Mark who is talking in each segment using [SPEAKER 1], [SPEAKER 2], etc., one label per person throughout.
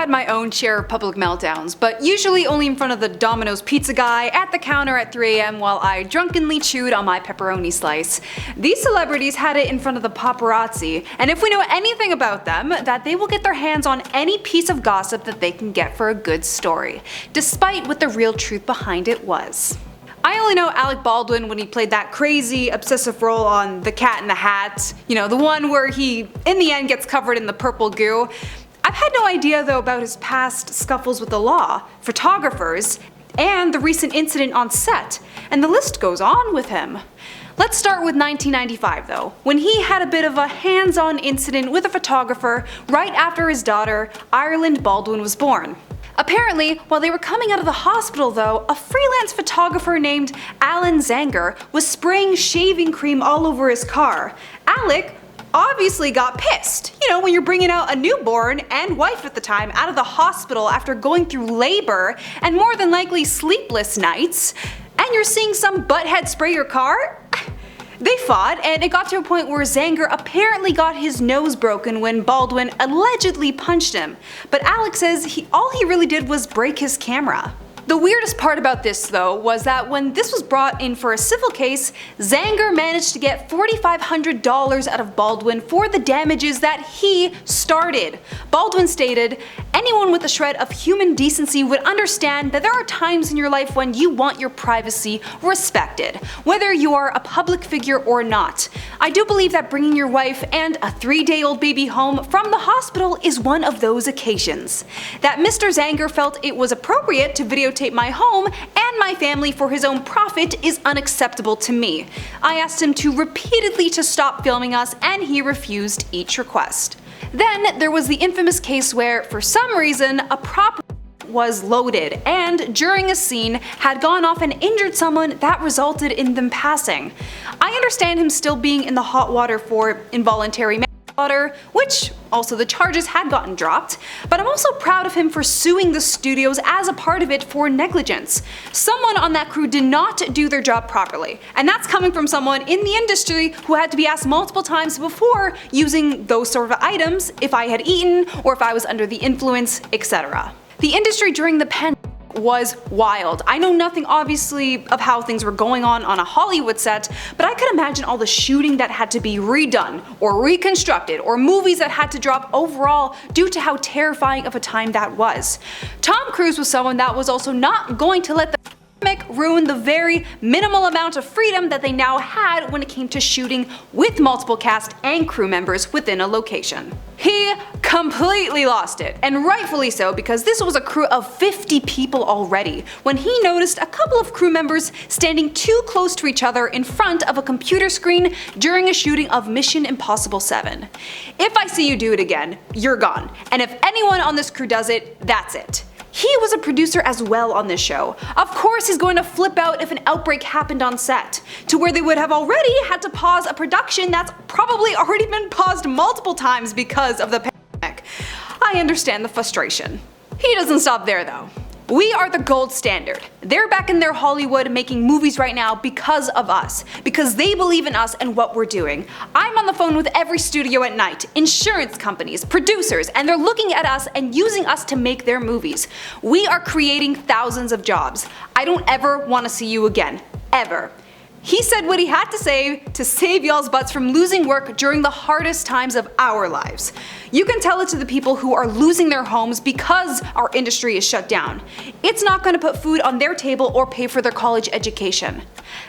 [SPEAKER 1] had my own share of public meltdowns, but usually only in front of the Domino's pizza guy at the counter at 3 AM while I drunkenly chewed on my pepperoni slice. These celebrities had it in front of the paparazzi, and if we know anything about them, that they will get their hands on any piece of gossip that they can get for a good story, despite what the real truth behind it was. I only know Alec Balwin when he played that crazy, obsessive role on The Cat in the Hat, you know, the one where he, in the end, gets covered in the purple goo. I've had no idea though about his past scuffles with the law, photographers, and the recent incident on set, and the list goes on with him. Let's start with 1995 though, when he had a bit of a hands-on incident with a photographer right after his daughter, Ireland Baldwin, was born. Apparently, while they were coming out of the hospital though, a freelance photographer named Alan Zanger was spraying shaving cream all over his car. Alec obviously got pissed. You know, when you're bringing out a newborn and wife at the time out of the hospital after going through labor and more than likely sleepless nights, and you're seeing some butthead spray your car? They fought, and it got to a point where Zanger apparently got his nose broken when Baldwin allegedly punched him, but Alec says all he really did was break his camera. The weirdest part about this though was that when this was brought in for a civil case, Zanger managed to get $4,500 out of Baldwin for the damages that he started. Baldwin stated, "Anyone with a shred of human decency would understand that there are times in your life when you want your privacy respected, whether you are a public figure or not. I do believe that bringing your wife and a 3-day-old baby home from the hospital is one of those occasions. That Mr. Zanger felt it was appropriate to videotape my home and my family for his own profit is unacceptable to me. I asked him to repeatedly to stop filming us and he refused each request." Then there was the infamous case where, for some reason, a prop was loaded and during a scene had gone off and injured someone that resulted in them passing. I understand him still being in the hot water for involuntary manslaughter, which also the charges had gotten dropped, but I'm also proud of him for suing the studios as a part of it for negligence. Someone on that crew did not do their job properly, and that's coming from someone in the industry who had to be asked multiple times before using those sort of items if I had eaten or if I was under the influence, etc. The industry during the pandemic was wild. I know nothing obviously of how things were going on a Hollywood set, but I could imagine all the shooting that had to be redone or reconstructed, or movies that had to drop overall due to how terrifying of a time that was. Tom Cruise was someone that was also not going to let the ruin the very minimal amount of freedom that they now had when it came to shooting with multiple cast and crew members within a location. He completely lost it, and rightfully so, because this was a crew of 50 people already, when he noticed a couple of crew members standing too close to each other in front of a computer screen during a shooting of Mission Impossible 7. If I see you do it again, you're gone, and if anyone on this crew does it, that's it. He was a producer as well on this show. Of course he's going to flip out if an outbreak happened on set, to where they would have already had to pause a production that's probably already been paused multiple times because of the pandemic. I understand the frustration. He doesn't stop there though. We are the gold standard. They're back in their Hollywood making movies right now because of us, because they believe in us and what we're doing. I'm on the phone with every studio at night, insurance companies, producers, and they're looking at us and using us to make their movies. We are creating thousands of jobs. I don't ever want to see you again. Ever. He said what he had to say to save y'all's butts from losing work during the hardest times of our lives. You can tell it to the people who are losing their homes because our industry is shut down. It's not going to put food on their table or pay for their college education.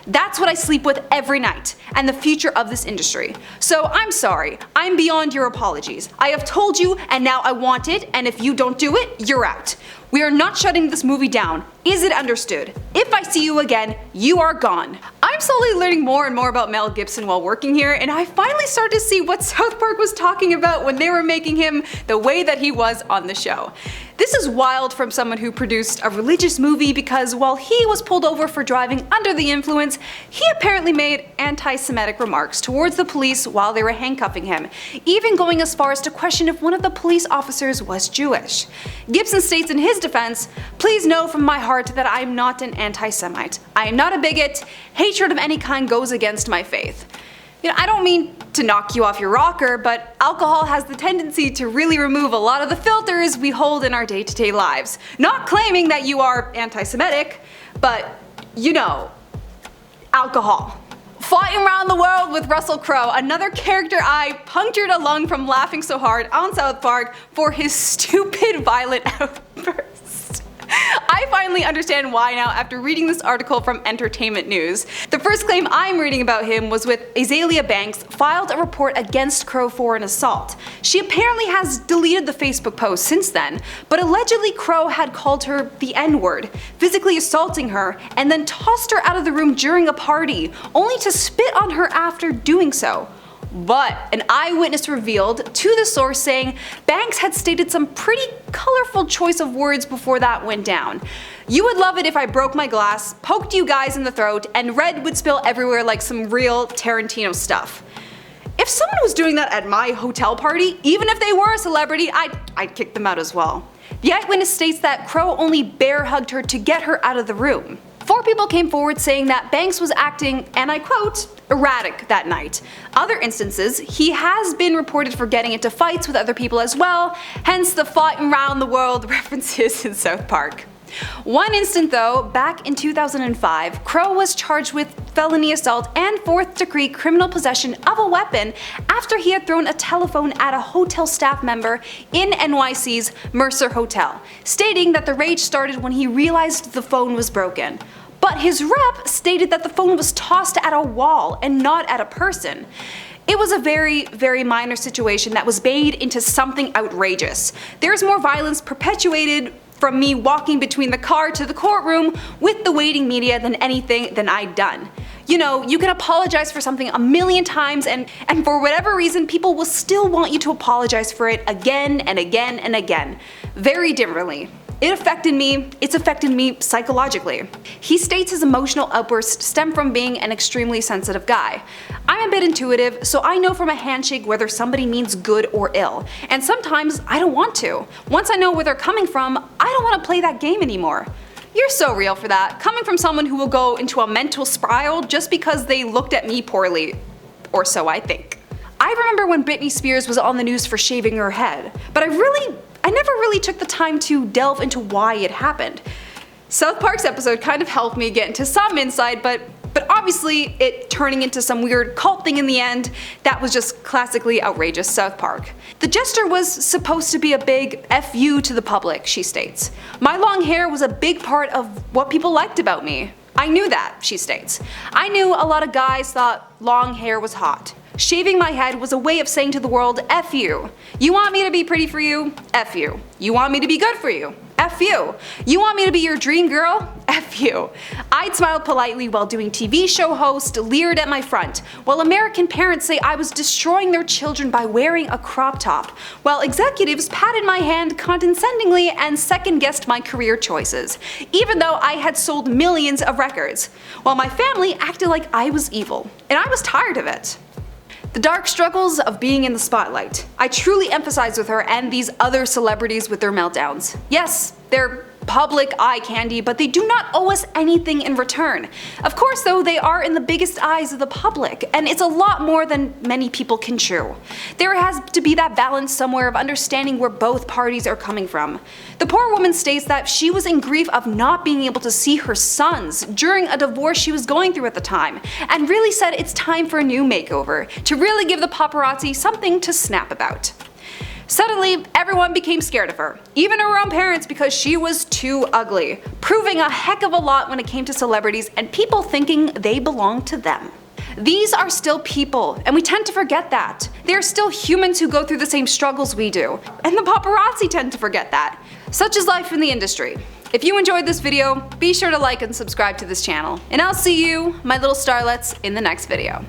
[SPEAKER 1] That's what I sleep with every night, and the future of this industry. So I'm sorry, I'm beyond your apologies. I have told you, and now I want it, and if you don't do it, you're out. We are not shutting this movie down. Is it understood? If I see you again, you are gone. I'm slowly learning more and more about Mel Gibson while working here, and I finally started to see what South Park was talking about when they were making him the way that he was on the show. This is wild from someone who produced a religious movie, because while he was pulled over for driving under the influence, he apparently made anti-Semitic remarks towards the police while they were handcuffing him, even going as far as to question if one of the police officers was Jewish. Gibson states in his defense, "Please know from my heart that I am not an anti-Semite. I am not a bigot. Hatred of any kind goes against my faith." I don't mean to knock you off your rocker, but alcohol has the tendency to really remove a lot of the filters we hold in our day-to-day lives. Not claiming that you are anti-Semitic, but alcohol. Flying around the world with Russel Crowe, another character I punctured a lung from laughing so hard on South Park for his stupid violent outburst. I finally understand why now after reading this article from Entertainment News. The first claim I'm reading about him was with Azealia Banks filed a report against Crowe for an assault. She apparently has deleted the Facebook post since then, but allegedly Crowe had called her the N-word, physically assaulting her, and then tossed her out of the room during a party, only to spit on her after doing so. But an eyewitness revealed to the source saying Banks had stated some pretty colorful choice of words before that went down. "You would love it if I broke my glass, poked you guys in the throat, and red would spill everywhere like some real Tarantino stuff." If someone was doing that at my hotel party, even if they were a celebrity, I'd kick them out as well. The eyewitness states that Crowe only bear hugged her to get her out of the room. 4 people came forward saying that Banks was acting, and I quote, erratic that night. Other instances, he has been reported for getting into fights with other people as well, hence the fighting around the world references in South Park. One instant though, back in 2005, Crowe was charged with felony assault and 4th-degree criminal possession of a weapon after he had thrown a telephone at a hotel staff member in NYC's Mercer Hotel, stating that the rage started when he realized the phone was broken. But his rep stated that the phone was tossed at a wall and not at a person. It was a very, very minor situation that was made into something outrageous. There's more violence perpetuated from me walking between the car to the courtroom with the waiting media than anything than I'd done. You can apologize for something a million times and for whatever reason people will still want you to apologize for it again and again and again. Very differently. It's affected me psychologically. He states his emotional outbursts stem from being an extremely sensitive guy. I'm a bit intuitive, so I know from a handshake whether somebody means good or ill, and sometimes I don't want to. Once I know where they're coming from, I don't want to play that game anymore. You're so real for that, coming from someone who will go into a mental spiral just because they looked at me poorly. Or so I think. I remember when Britney Spears was on the news for shaving her head, but I never really took the time to delve into why it happened. South Park's episode kind of helped me get into some insight, but obviously it turning into some weird cult thing in the end, that was just classically outrageous South Park. The gesture was supposed to be a big F you to the public, she states. My long hair was a big part of what people liked about me. I knew that, she states. I knew a lot of guys thought long hair was hot. Shaving my head was a way of saying to the world, F you. You want me to be pretty for you? F you. You want me to be good for you? F you. You want me to be your dream girl? F you. I'd smile politely while doing TV show host, leered at my front, while American parents say I was destroying their children by wearing a crop top, while executives patted my hand condescendingly and second-guessed my career choices, even though I had sold millions of records, while my family acted like I was evil, and I was tired of it. The dark struggles of being in the spotlight. I truly empathize with her and these other celebrities with their meltdowns. Yes, they're public eye candy, but they do not owe us anything in return. Of course though, they are in the biggest eyes of the public, and it's a lot more than many people can chew. There has to be that balance somewhere of understanding where both parties are coming from. The poor woman states that she was in grief of not being able to see her sons during a divorce she was going through at the time, and really said it's time for a new makeover, to really give the paparazzi something to snap about. Suddenly, everyone became scared of her, even her own parents, because she was too ugly, proving a heck of a lot when it came to celebrities and people thinking they belonged to them. These are still people, and we tend to forget that. They are still humans who go through the same struggles we do, and the paparazzi tend to forget that. Such is life in the industry. If you enjoyed this video, be sure to like and subscribe to this channel, and I'll see you, my little starlets, in the next video.